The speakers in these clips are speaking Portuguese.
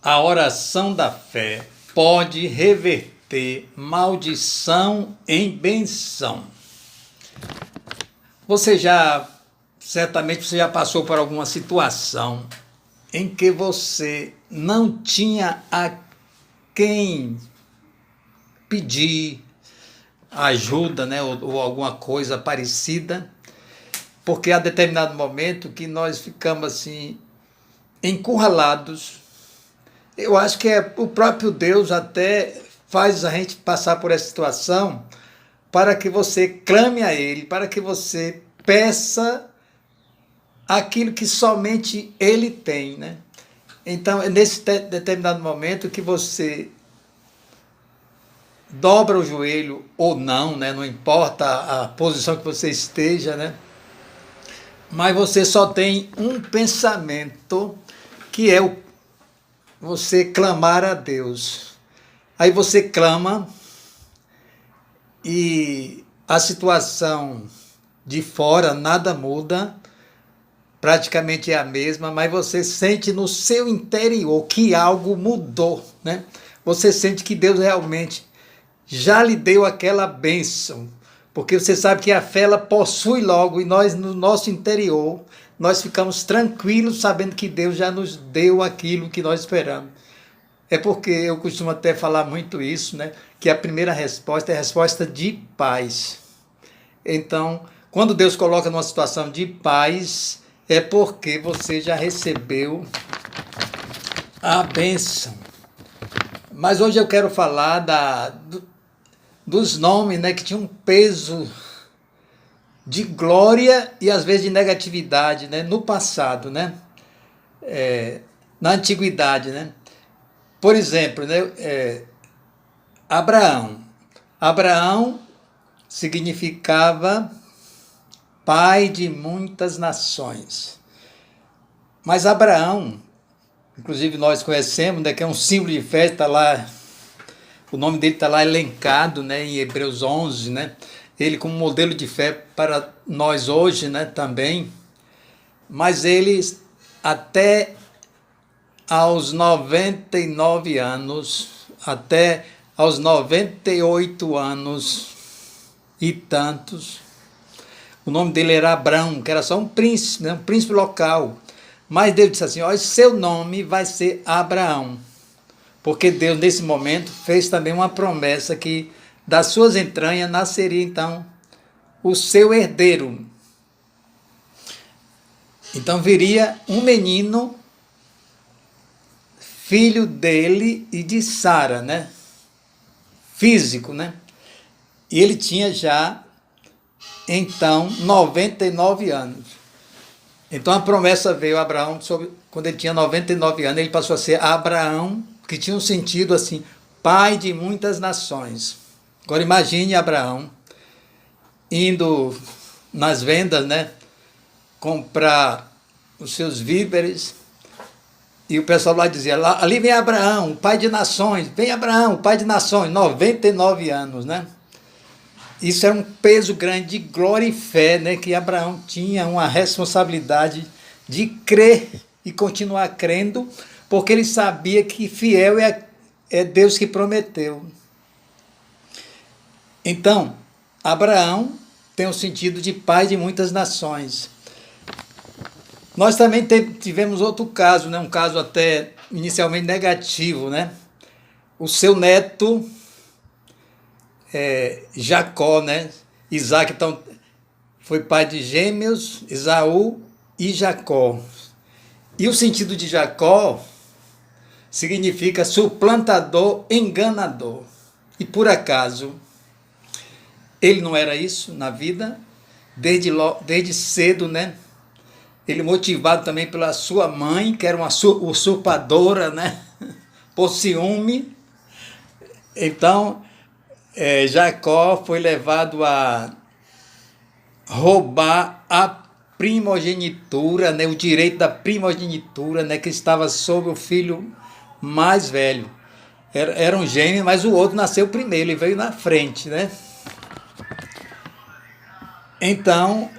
A oração da fé pode reverter maldição em benção. Certamente você já passou por alguma situação em que você não tinha a quem pedir ajuda, né, ou alguma coisa parecida, porque há determinado momento que nós ficamos assim encurralados. Eu acho que o próprio Deus até faz a gente passar por essa situação para que você clame a Ele, para que você peça aquilo que somente Ele tem, né? Então, é nesse determinado momento que você dobra o joelho ou não, né? Não importa a posição que você esteja, né? Mas você só tem um pensamento, que é você clamar a Deus. Aí você clama e a situação de fora nada muda, praticamente é a mesma, mas você sente no seu interior que algo mudou, né? Você sente que Deus realmente já lhe deu aquela bênção, porque você sabe que a fé ela possui logo, e nós no nosso interior, nós ficamos tranquilos sabendo que Deus já nos deu aquilo que nós esperamos. É porque eu costumo até falar muito isso, né? Que a primeira resposta é a resposta de paz. Então, quando Deus coloca numa situação de paz, é porque você já recebeu a bênção. Mas hoje eu quero falar dos nomes, né, que tinham um peso de glória e às vezes de negatividade, né, no passado, né, na antiguidade, né. Por exemplo, né, Abraão. Abraão significava pai de muitas nações. Mas Abraão, inclusive nós conhecemos, né, que é um símbolo de fé, está lá, o nome dele está lá elencado, né, em Hebreus 11, né, ele como modelo de fé para nós hoje, né, também. Mas ele, até aos 99 anos, até aos 98 anos e tantos, o nome dele era Abrão, que era só um príncipe, né, um príncipe local. Mas Deus disse assim, olha, seu nome vai ser Abraão. Porque Deus, nesse momento, fez também uma promessa que das suas entranhas nasceria, então, o seu herdeiro. Então, viria um menino, filho dele e de Sara, né? Físico, né? E ele tinha já, então, 99 anos. Então, a promessa veio a Abraão, quando ele tinha 99 anos, ele passou a ser Abraão, que tinha um sentido assim, pai de muitas nações. Agora imagine Abraão indo nas vendas, né, comprar os seus víveres, e o pessoal lá dizia, ali vem Abraão, o pai de nações, vem Abraão, o pai de nações, 99 anos, né? Isso era um peso grande de glória e fé, né, que Abraão tinha uma responsabilidade de crer e continuar crendo, porque ele sabia que fiel é Deus que prometeu. Então, Abraão tem o sentido de pai de muitas nações. Nós também tivemos outro caso, né, um caso até inicialmente negativo, né? O seu neto, Jacó, né? Isaac, então, foi pai de gêmeos, Esaú e Jacó. E o sentido de Jacó significa suplantador, enganador. E por acaso, ele não era isso na vida, desde cedo, né? Ele motivado também pela sua mãe, que era uma usurpadora, né? Por ciúme. Então, Jacó foi levado a roubar a primogenitura, né, o direito da primogenitura, né, que estava sobre o filho mais velho. Era um gêmeo, mas o outro nasceu primeiro, ele veio na frente, né? Então,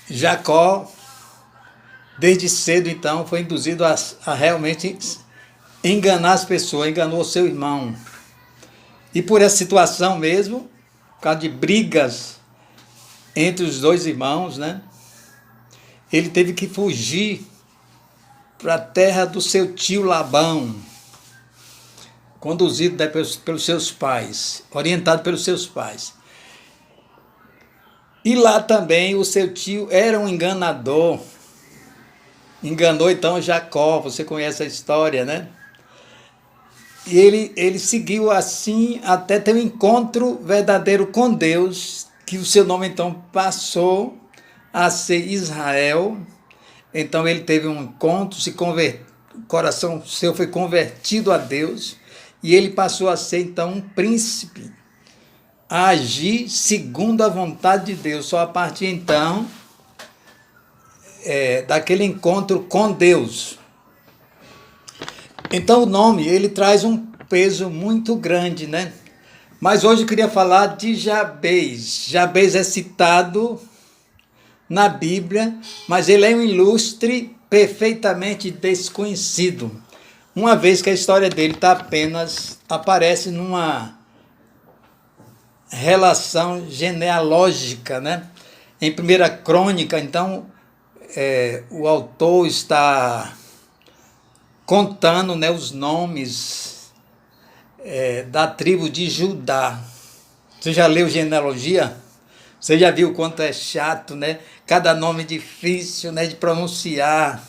Jacó, desde cedo, então, foi induzido a realmente enganar as pessoas, enganou seu irmão. E por essa situação mesmo, por causa de brigas entre os dois irmãos, né? Ele teve que fugir para a terra do seu tio Labão, conduzido pelos seus pais, orientado pelos seus pais. E lá também o seu tio era um enganador. Enganou então Jacó, você conhece a história, né? E ele seguiu assim até ter um encontro verdadeiro com Deus, que o seu nome então passou a ser Israel. Então ele teve um encontro, o coração seu foi convertido a Deus, e ele passou a ser então um príncipe, a agir segundo a vontade de Deus, só a partir então daquele encontro com Deus. Então o nome, ele traz um peso muito grande, né? Mas hoje eu queria falar de Jabez. Jabez é citado na Bíblia, mas ele é um ilustre perfeitamente desconhecido, uma vez que a história dele aparece numa relação genealógica, né? Em 1 Crônica, então, o autor está contando, né, os nomes da tribo de Judá. Você já leu genealogia? Você já viu o quanto é chato, né? Cada nome difícil, né, de pronunciar.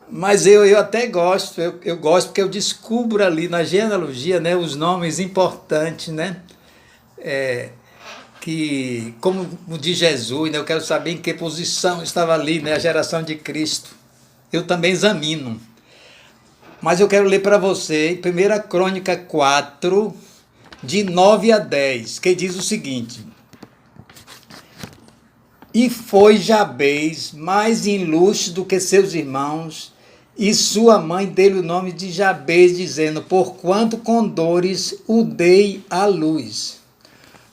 Mas eu até gosto, eu gosto porque eu descubro ali na genealogia, né, os nomes importantes, né? Que, como o de Jesus, né, eu quero saber em que posição estava ali, né, a geração de Cristo. Eu também examino. Mas eu quero ler para você 1 Crônica 4, de 9 a 10, que diz o seguinte: E foi Jabez mais ilustre do que seus irmãos, e sua mãe deu-lhe o nome de Jabez, dizendo: Porquanto com dores o dei à luz.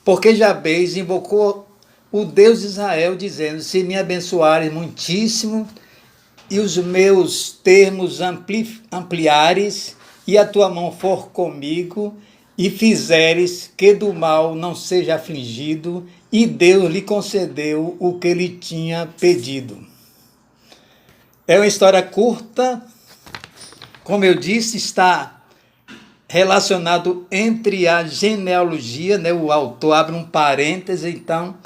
Porque Jabez invocou o Deus de Israel, dizendo: Se me abençoares muitíssimo, e os meus termos ampliares, e a tua mão for comigo, e fizeres que do mal não seja afligido, e Deus lhe concedeu o que lhe tinha pedido. É uma história curta, como eu disse, está relacionado entre a genealogia, né? O autor abre um parêntese, então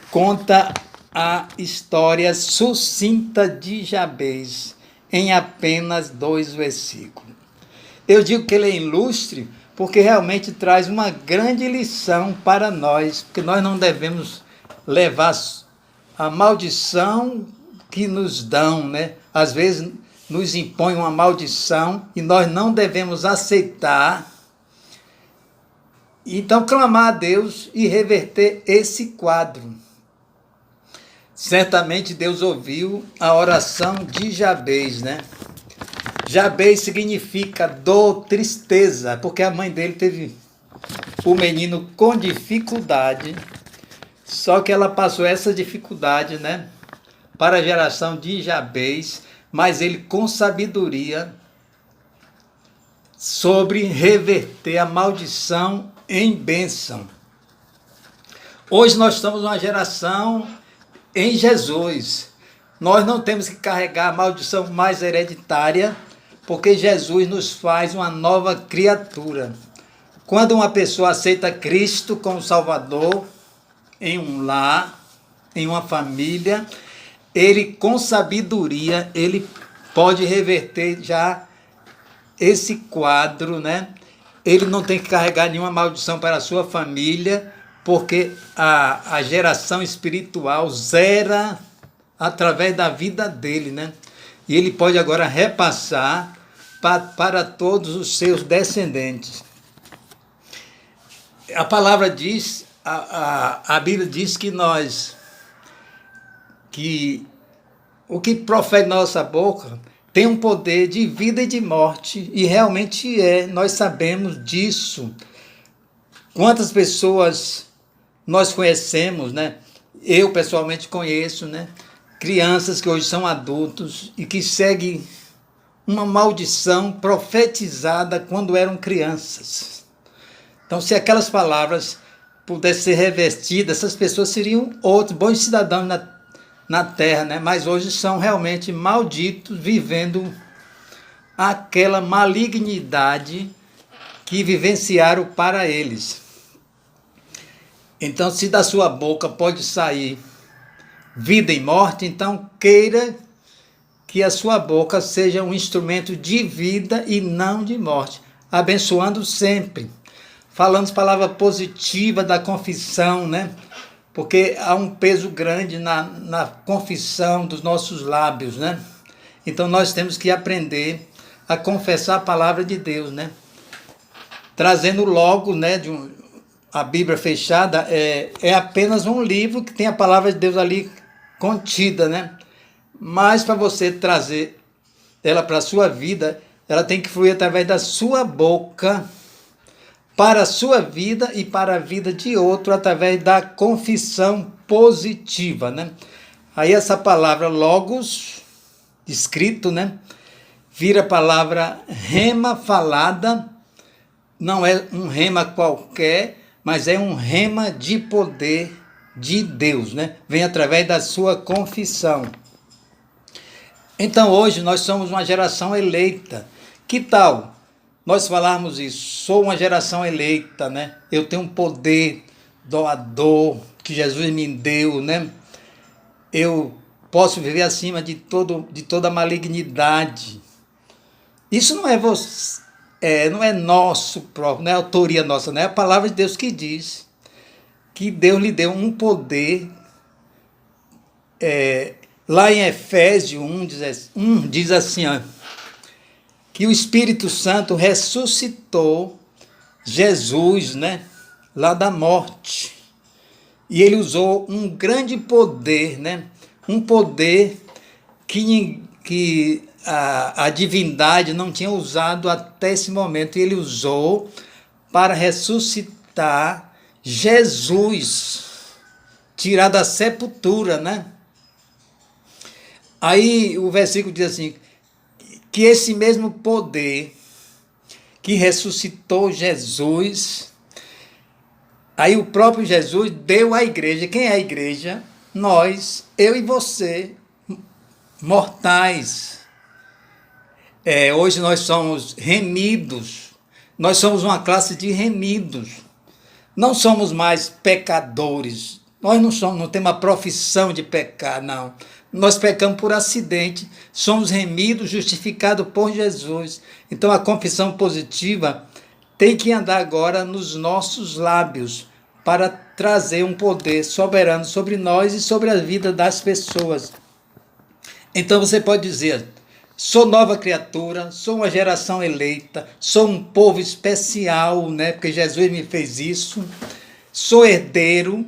conta a história sucinta de Jabez em apenas 2 versículos. Eu digo que ele é ilustre porque realmente traz uma grande lição para nós, porque nós não devemos levar a maldição que nos dão, né? Às vezes nos impõe uma maldição e nós não devemos aceitar. Então clamar a Deus e reverter esse quadro. Certamente Deus ouviu a oração de Jabez, né? Jabez significa dor, tristeza, porque a mãe dele teve o menino com dificuldade, só que ela passou essa dificuldade, né, para a geração de Jabez, mas ele com sabedoria sobre reverter a maldição em bênção. Hoje nós estamos numa geração em Jesus. Nós não temos que carregar a maldição mais hereditária, porque Jesus nos faz uma nova criatura. Quando uma pessoa aceita Cristo como Salvador, em um lar, em uma família, ele com sabedoria, ele pode reverter já esse quadro, né? Ele não tem que carregar nenhuma maldição para a sua família, porque a geração espiritual zera através da vida dele, né? E ele pode agora repassar para todos os seus descendentes. A palavra diz, a Bíblia diz que o que profere nossa boca tem um poder de vida e de morte, e realmente nós sabemos disso. Quantas pessoas nós conhecemos, né? Eu pessoalmente conheço, né? Crianças que hoje são adultos e que seguem uma maldição profetizada quando eram crianças. Então, se aquelas palavras pudessem ser revestidas, essas pessoas seriam outros bons cidadãos na terra, né? Mas hoje são realmente malditos, vivendo aquela malignidade que vivenciaram para eles. Então, se da sua boca pode sair vida e morte, então queira que a sua boca seja um instrumento de vida e não de morte, abençoando sempre, falando palavra positiva da confissão, né? Porque há um peso grande na confissão dos nossos lábios, né? Então nós temos que aprender a confessar a palavra de Deus, né? Trazendo logo, né, a Bíblia fechada é apenas um livro que tem a palavra de Deus ali contida, né? Mas para você trazer ela para a sua vida, ela tem que fluir através da sua boca, para a sua vida e para a vida de outro, através da confissão positiva, né? Aí essa palavra logos, escrito, né? Vira a palavra rema falada, não é um rema qualquer, mas é um rema de poder de Deus, né? Vem através da sua confissão. Então hoje nós somos uma geração eleita. Que tal nós falarmos isso? Sou uma geração eleita, né? Eu tenho um poder doador que Jesus me deu, né? Eu posso viver acima de toda malignidade. Isso não é você, não é nosso próprio, não é autoria nossa, né? É a palavra de Deus que diz que Deus lhe deu um poder. Lá em Efésios 1 diz assim, ó, que o Espírito Santo ressuscitou Jesus, né, lá da morte. E ele usou um grande poder, né, um poder que a divindade não tinha usado até esse momento. E ele usou para ressuscitar Jesus, tirar da sepultura, né? Aí o versículo diz assim, que esse mesmo poder que ressuscitou Jesus, aí o próprio Jesus deu à igreja. Quem é a igreja? Nós, eu e você, mortais. Hoje nós somos remidos, nós somos uma classe de remidos, não somos mais pecadores, nós não temos a profissão de pecar, não. Nós pecamos por acidente, somos remidos, justificados por Jesus. Então a confissão positiva tem que andar agora nos nossos lábios para trazer um poder soberano sobre nós e sobre a vida das pessoas. Então você pode dizer, sou nova criatura, sou uma geração eleita, sou um povo especial, né? Porque Jesus me fez isso. Sou herdeiro,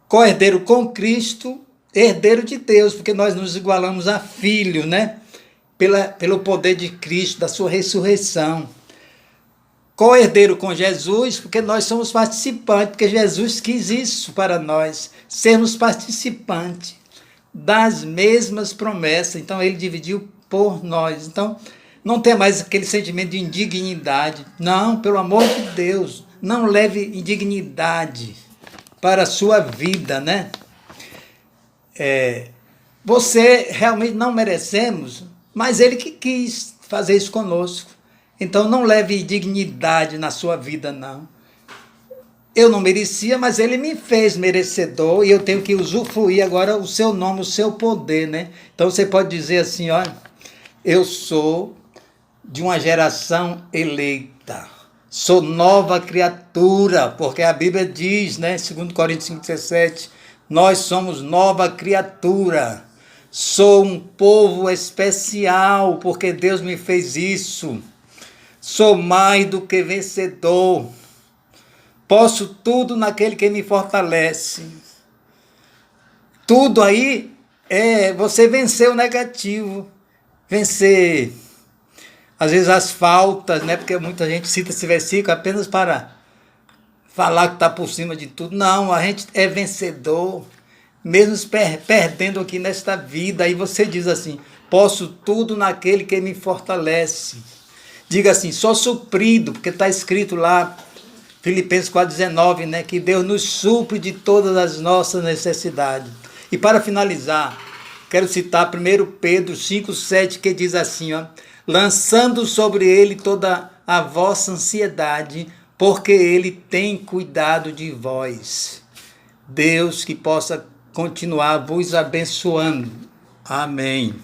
co-herdeiro com Cristo, herdeiro de Deus, porque nós nos igualamos a filho, né? Pelo poder de Cristo, da sua ressurreição. Co-herdeiro com Jesus, porque nós somos participantes, porque Jesus quis isso para nós, sermos participantes das mesmas promessas. Então ele dividiu por nós. Então não tem mais aquele sentimento de indignidade. Não, pelo amor de Deus, não leve indignidade para a sua vida, né? Você realmente não merecemos, mas ele que quis fazer isso conosco. Então não leve indignidade na sua vida, não. Eu não merecia, mas ele me fez merecedor e eu tenho que usufruir agora o seu nome, o seu poder, né? Então você pode dizer assim, olha, eu sou de uma geração eleita, sou nova criatura, porque a Bíblia diz, né, 2 Coríntios 5,17, nós somos nova criatura, sou um povo especial, porque Deus me fez isso, sou mais do que vencedor, posso tudo naquele que me fortalece. Tudo aí é você vencer o negativo, vencer, às vezes, as faltas, né? Porque muita gente cita esse versículo apenas para falar que está por cima de tudo. Não, a gente é vencedor, mesmo perdendo aqui nesta vida. Aí você diz assim, Posso tudo naquele que me fortalece. Diga assim, sou suprido, porque está escrito lá, Filipenses 4,19, né? Que Deus nos supre de todas as nossas necessidades. E para finalizar, quero citar 1 Pedro 5,7, que diz assim, ó, lançando sobre ele toda a vossa ansiedade, porque ele tem cuidado de vós. Deus que possa continuar vos abençoando. Amém.